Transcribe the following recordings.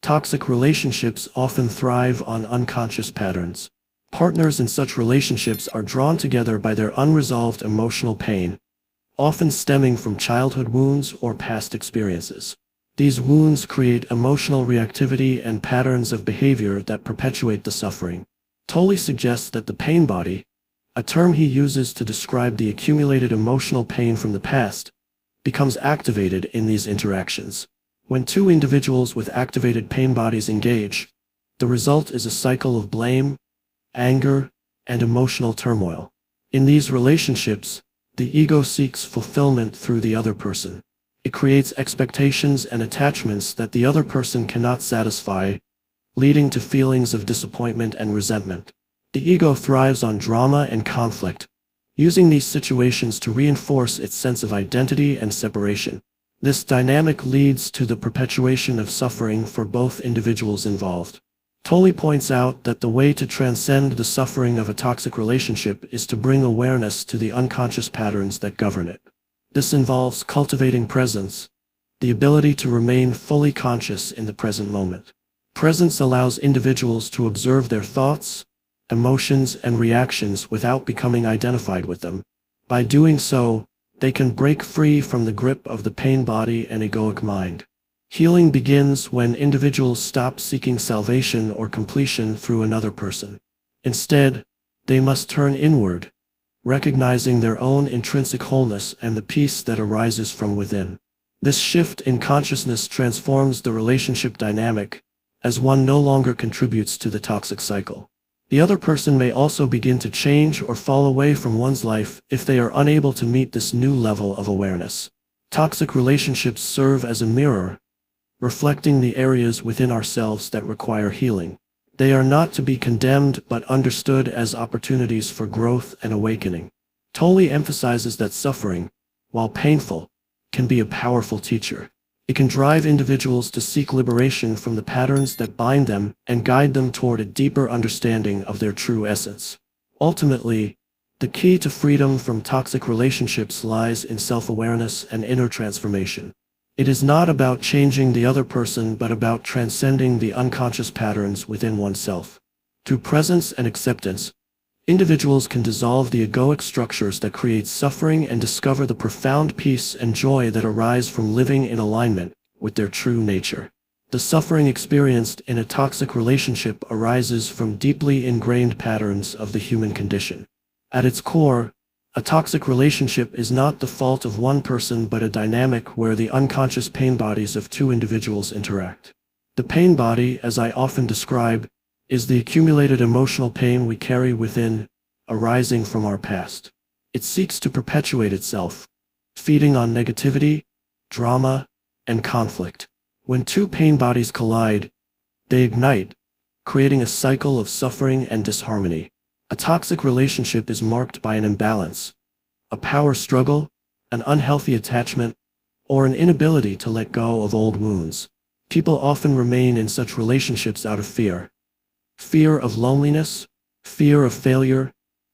Toxic relationships often thrive on unconscious patterns. Partners in such relationships are drawn together by their unresolved emotional pain, often stemming from childhood wounds or past experiences. These wounds create emotional reactivity and patterns of behavior that perpetuate the suffering. Tolle suggests that the pain body, a term he uses to describe the accumulated emotional pain from the past, becomes activated in these interactions. When two individuals with activated pain bodies engage, the result is a cycle of blame, anger, and emotional turmoil. In these relationships, the ego seeks fulfillment through the other person. It creates expectations and attachments that the other person cannot satisfy, leading to feelings of disappointment and resentment. The ego thrives on drama and conflict, using these situations to reinforce its sense of identity and separation. This dynamic leads to the perpetuation of suffering for both individuals involved. Tolle points out that the way to transcend the suffering of a toxic relationship is to bring awareness to the unconscious patterns that govern it. This involves cultivating presence, the ability to remain fully conscious in the present moment. Presence allows individuals to observe their thoughts, emotions, and reactions without becoming identified with them. By doing so, they can break free from the grip of the pain body and egoic mind. Healing begins when individuals stop seeking salvation or completion through another person. Instead, they must turn inward, recognizing their own intrinsic wholeness and the peace that arises from within. This shift in consciousness transforms the relationship dynamic, as one no longer contributes to the toxic cycle. The other person may also begin to change or fall away from one's life if they are unable to meet this new level of awareness. Toxic relationships serve as a mirror, reflecting the areas within ourselves that require healing. They are not to be condemned but understood as opportunities for growth and awakening. Tolle emphasizes that suffering, while painful, can be a powerful teacher. It can drive individuals to seek liberation from the patterns that bind them and guide them toward a deeper understanding of their true essence. Ultimately, the key to freedom from toxic relationships lies in self-awareness and inner transformation. It is not about changing the other person but about transcending the unconscious patterns within oneself. Through presence and acceptance, individuals can dissolve the egoic structures that create suffering and discover the profound peace and joy that arise from living in alignment with their true nature. The suffering experienced in a toxic relationship arises from deeply ingrained patterns of the human condition. At its core, a toxic relationship is not the fault of one person but a dynamic where the unconscious pain bodies of two individuals interact. The pain body, as I often describe, is the accumulated emotional pain we carry within, arising from our past. It seeks to perpetuate itself, feeding on negativity, drama, and conflict. When two pain bodies collide, they ignite, creating a cycle of suffering and disharmony. A toxic relationship is marked by an imbalance, a power struggle, an unhealthy attachment, or an inability to let go of old wounds. People often remain in such relationships out of fear. Fear of loneliness, fear of failure,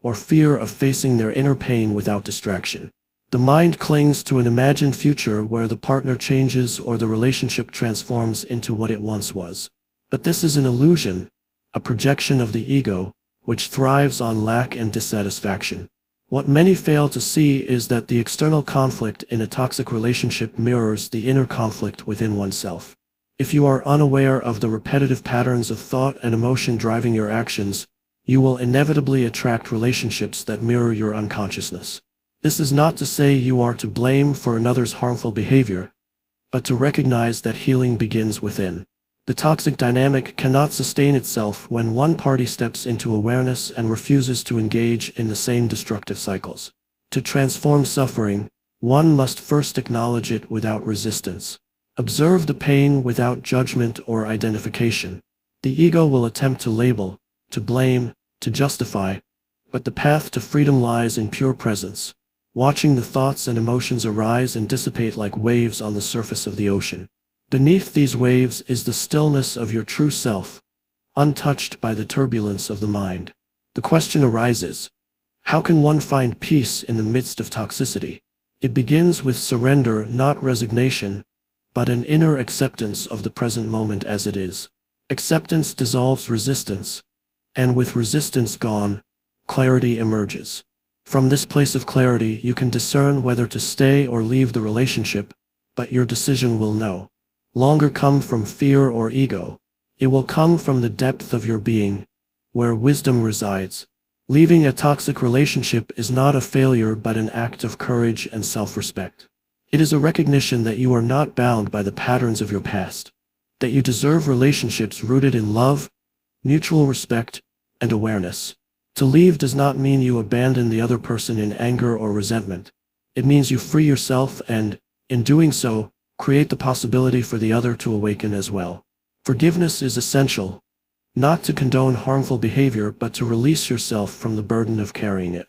or fear of facing their inner pain without distraction. The mind clings to an imagined future where the partner changes or the relationship transforms into what it once was. But this is an illusion, a projection of the ego, which thrives on lack and dissatisfaction. What many fail to see is that the external conflict in a toxic relationship mirrors the inner conflict within oneself. If you are unaware of the repetitive patterns of thought and emotion driving your actions, you will inevitably attract relationships that mirror your unconsciousness. This is not to say you are to blame for another's harmful behavior, but to recognize that healing begins within. The toxic dynamic cannot sustain itself when one party steps into awareness and refuses to engage in the same destructive cycles. To transform suffering, one must first acknowledge it without resistance. Observe the pain without judgment or identification. The ego will attempt to label, to blame, to justify, but the path to freedom lies in pure presence, watching the thoughts and emotions arise and dissipate like waves on the surface of the ocean. Beneath these waves is the stillness of your true self, untouched by the turbulence of the mind. The question arises, how can one find peace in the midst of toxicity? It begins with surrender, not resignation, but an inner acceptance of the present moment as it is. Acceptance dissolves resistance, and with resistance gone, clarity emerges. From this place of clarity, you can discern whether to stay or leave the relationship, but your decision will no longer come from fear or ego. It will come from the depth of your being, where wisdom resides. Leaving a toxic relationship is not a failure but an act of courage and self-respect. It is a recognition that you are not bound by the patterns of your past, that you deserve relationships rooted in love, mutual respect, and awareness. To leave does not mean you abandon the other person in anger or resentment. It means you free yourself and, in doing so, create the possibility for the other to awaken as well. Forgiveness is essential, not to condone harmful behavior but to release yourself from the burden of carrying it.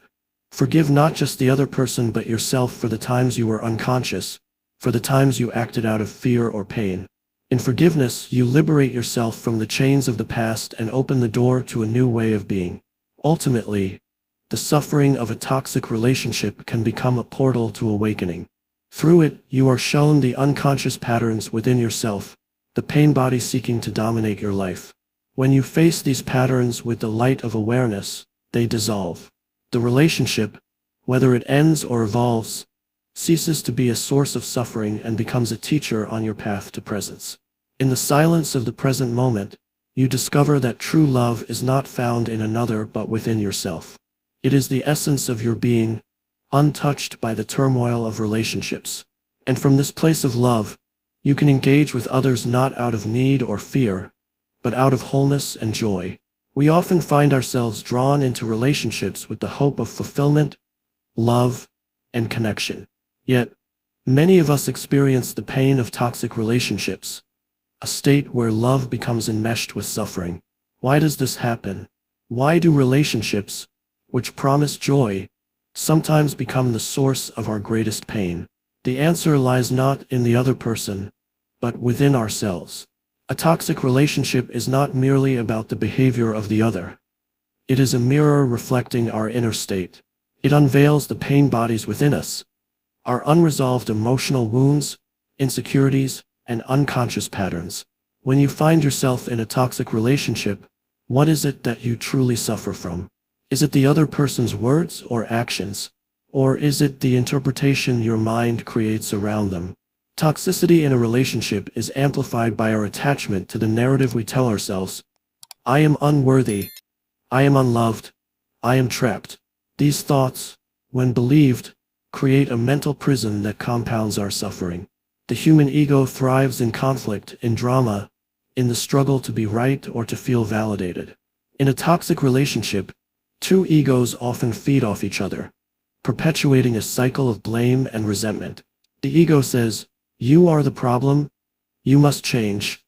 Forgive not just the other person but yourself for the times you were unconscious, for the times you acted out of fear or pain. In forgiveness, you liberate yourself from the chains of the past and open the door to a new way of being. Ultimately, the suffering of a toxic relationship can become a portal to awakening. Through it, you are shown the unconscious patterns within yourself, the pain body seeking to dominate your life. When you face these patterns with the light of awareness, they dissolve. The relationship, whether it ends or evolves, ceases to be a source of suffering and becomes a teacher on your path to presence. In the silence of the present moment, you discover that true love is not found in another but within yourself. It is the essence of your being, untouched by the turmoil of relationships. And from this place of love, you can engage with others not out of need or fear, but out of wholeness and joy. We often find ourselves drawn into relationships with the hope of fulfillment, love, and connection. Yet, many of us experience the pain of toxic relationships, a state where love becomes enmeshed with suffering. Why does this happen? Why do relationships, which promise joy, sometimes become the source of our greatest pain? The answer lies not in the other person, but within ourselves. A toxic relationship is not merely about the behavior of the other. It is a mirror reflecting our inner state. It unveils the pain bodies within us, our unresolved emotional wounds, insecurities, and unconscious patterns. When you find yourself in a toxic relationship, what is it that you truly suffer from? Is it the other person's words or actions? Or is it the interpretation your mind creates around them? Toxicity in a relationship is amplified by our attachment to the narrative we tell ourselves. I am unworthy. I am unloved. I am trapped. These thoughts, when believed, create a mental prison that compounds our suffering. The human ego thrives in conflict, in drama, in the struggle to be right or to feel validated. In a toxic relationship, two egos often feed off each other, perpetuating a cycle of blame and resentment. The ego says, "You are the problem. You must change.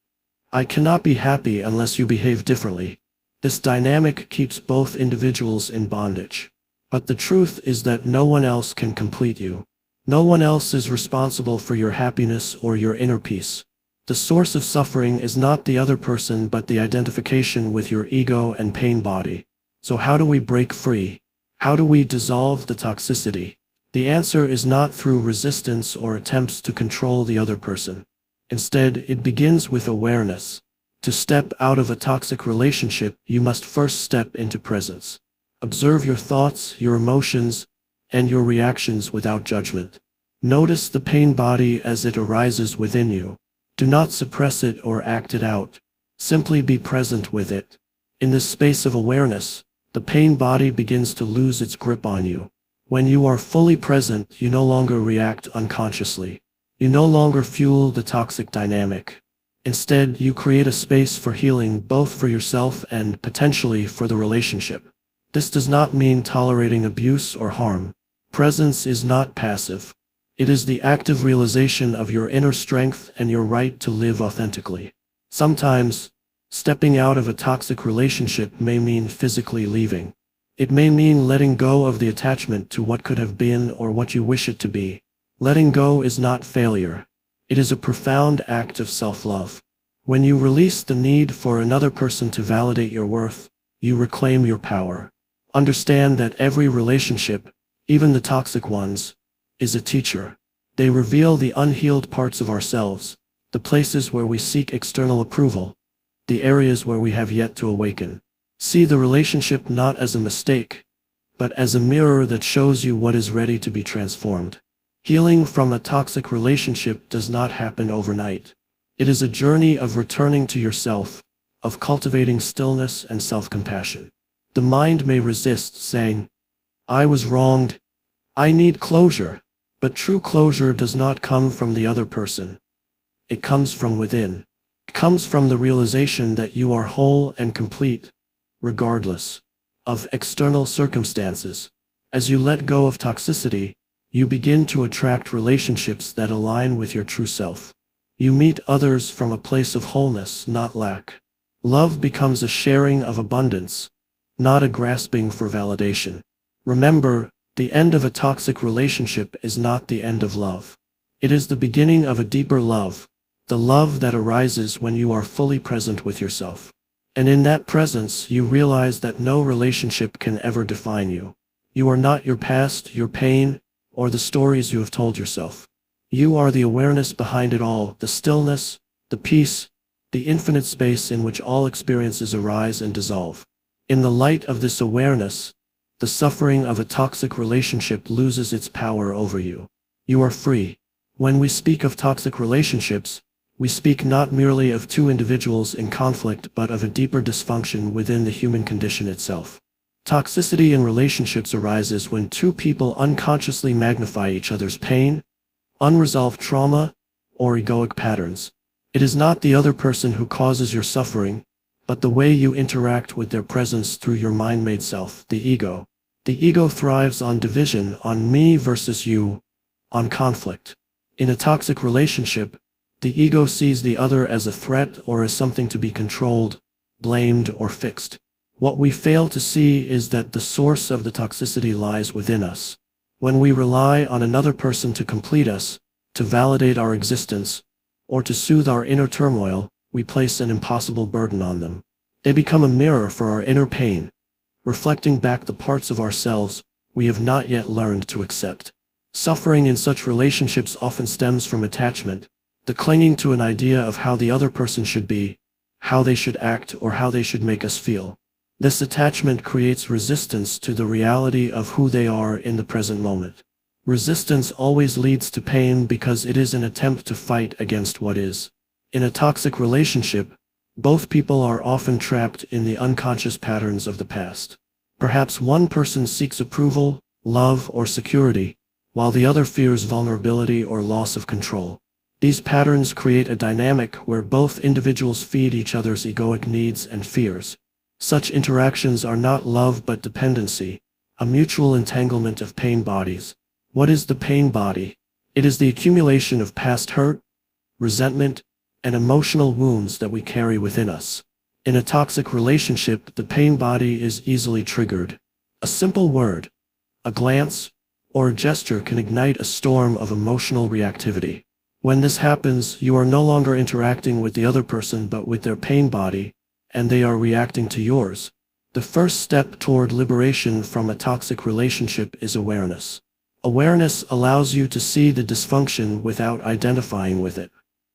I cannot be happy unless you behave differently." This dynamic keeps both individuals in bondage. But the truth is that no one else can complete you. No one else is responsible for your happiness or your inner peace. The source of suffering is not the other person but the identification with your ego and pain body. So how do we break free? How do we dissolve the toxicity? The answer is not through resistance or attempts to control the other person. Instead, it begins with awareness. To step out of a toxic relationship, you must first step into presence. Observe your thoughts, your emotions, and your reactions without judgment. Notice the pain body as it arises within you. Do not suppress it or act it out. Simply be present with it. In this space of awareness, the pain body begins to lose its grip on you. When you are fully present, you no longer react unconsciously. You no longer fuel the toxic dynamic. Instead, you create a space for healing both for yourself and, potentially, for the relationship. This does not mean tolerating abuse or harm. Presence is not passive. It is the active realization of your inner strength and your right to live authentically. Sometimes, stepping out of a toxic relationship may mean physically leaving. It may mean letting go of the attachment to what could have been or what you wish it to be. Letting go is not failure. It is a profound act of self-love. When you release the need for another person to validate your worth, you reclaim your power. Understand that every relationship, even the toxic ones, is a teacher. They reveal the unhealed parts of ourselves, the places where we seek external approval, the areas where we have yet to awaken. See the relationship not as a mistake, but as a mirror that shows you what is ready to be transformed. Healing from a toxic relationship does not happen overnight. It is a journey of returning to yourself, of cultivating stillness and self-compassion. The mind may resist, saying, "I was wronged. I need closure." But true closure does not come from the other person. It comes from within. It comes from the realization that you are whole and complete, regardless of external circumstances. As you let go of toxicity, you begin to attract relationships that align with your true self. You meet others from a place of wholeness, not lack. Love becomes a sharing of abundance, not a grasping for validation. Remember, the end of a toxic relationship is not the end of love. It is the beginning of a deeper love, the love that arises when you are fully present with yourself. And in that presence, you realize that no relationship can ever define you. You are not your past, your pain, or the stories you have told yourself. You are the awareness behind it all, the stillness, the peace, the infinite space in which all experiences arise and dissolve. In the light of this awareness, the suffering of a toxic relationship loses its power over you. You are free. When we speak of toxic relationships, we speak not merely of two individuals in conflict but of a deeper dysfunction within the human condition itself. Toxicity in relationships arises when two people unconsciously magnify each other's pain, unresolved trauma, or egoic patterns. It is not the other person who causes your suffering, but the way you interact with their presence through your mind-made self, the ego. The ego thrives on division, on me versus you, on conflict. In a toxic relationship, the ego sees the other as a threat or as something to be controlled, blamed, or fixed. What we fail to see is that the source of the toxicity lies within us. When we rely on another person to complete us, to validate our existence, or to soothe our inner turmoil, we place an impossible burden on them. They become a mirror for our inner pain, reflecting back the parts of ourselves we have not yet learned to accept. Suffering in such relationships often stems from attachment, the clinging to an idea of how the other person should be, how they should act, or how they should make us feel. This attachment creates resistance to the reality of who they are in the present moment. Resistance always leads to pain because it is an attempt to fight against what is. In a toxic relationship, both people are often trapped in the unconscious patterns of the past. Perhaps one person seeks approval, love, or security, while the other fears vulnerability or loss of control. These patterns create a dynamic where both individuals feed each other's egoic needs and fears. Such interactions are not love but dependency, a mutual entanglement of pain bodies. What is the pain body? It is the accumulation of past hurt, resentment, and emotional wounds that we carry within us. In a toxic relationship, the pain body is easily triggered. A simple word, a glance, or a gesture can ignite a storm of emotional reactivity. When this happens, you are no longer interacting with the other person but with their pain body, and they are reacting to yours. The first step toward liberation from a toxic relationship is awareness. Awareness allows you to see the dysfunction without identifying with it.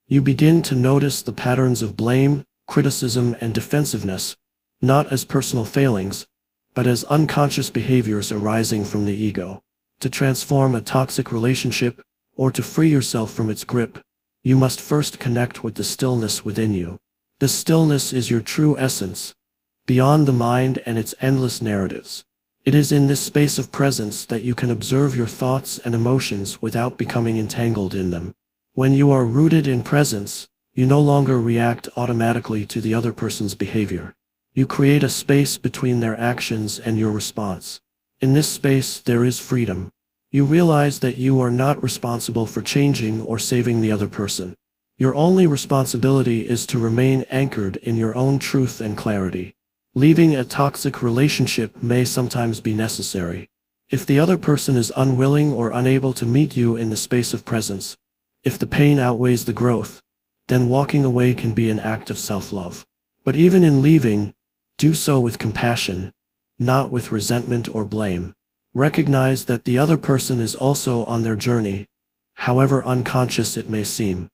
You begin to notice the patterns of blame, criticism, and defensiveness, not as personal failings, but as unconscious behaviors arising from the ego. To transform a toxic relationship, or to free yourself from its grip, you must first connect with the stillness within you. The stillness is your true essence, beyond the mind and its endless narratives. It is in this space of presence that you can observe your thoughts and emotions without becoming entangled in them. When you are rooted in presence, you no longer react automatically to the other person's behavior. You create a space between their actions and your response. In this space, there is freedom. You realize that you are not responsible for changing or saving the other person. Your only responsibility is to remain anchored in your own truth and clarity. Leaving a toxic relationship may sometimes be necessary. If the other person is unwilling or unable to meet you in the space of presence, if the pain outweighs the growth, then walking away can be an act of self-love. But even in leaving, do so with compassion, not with resentment or blame. Recognize that the other person is also on their journey, however unconscious it may seem.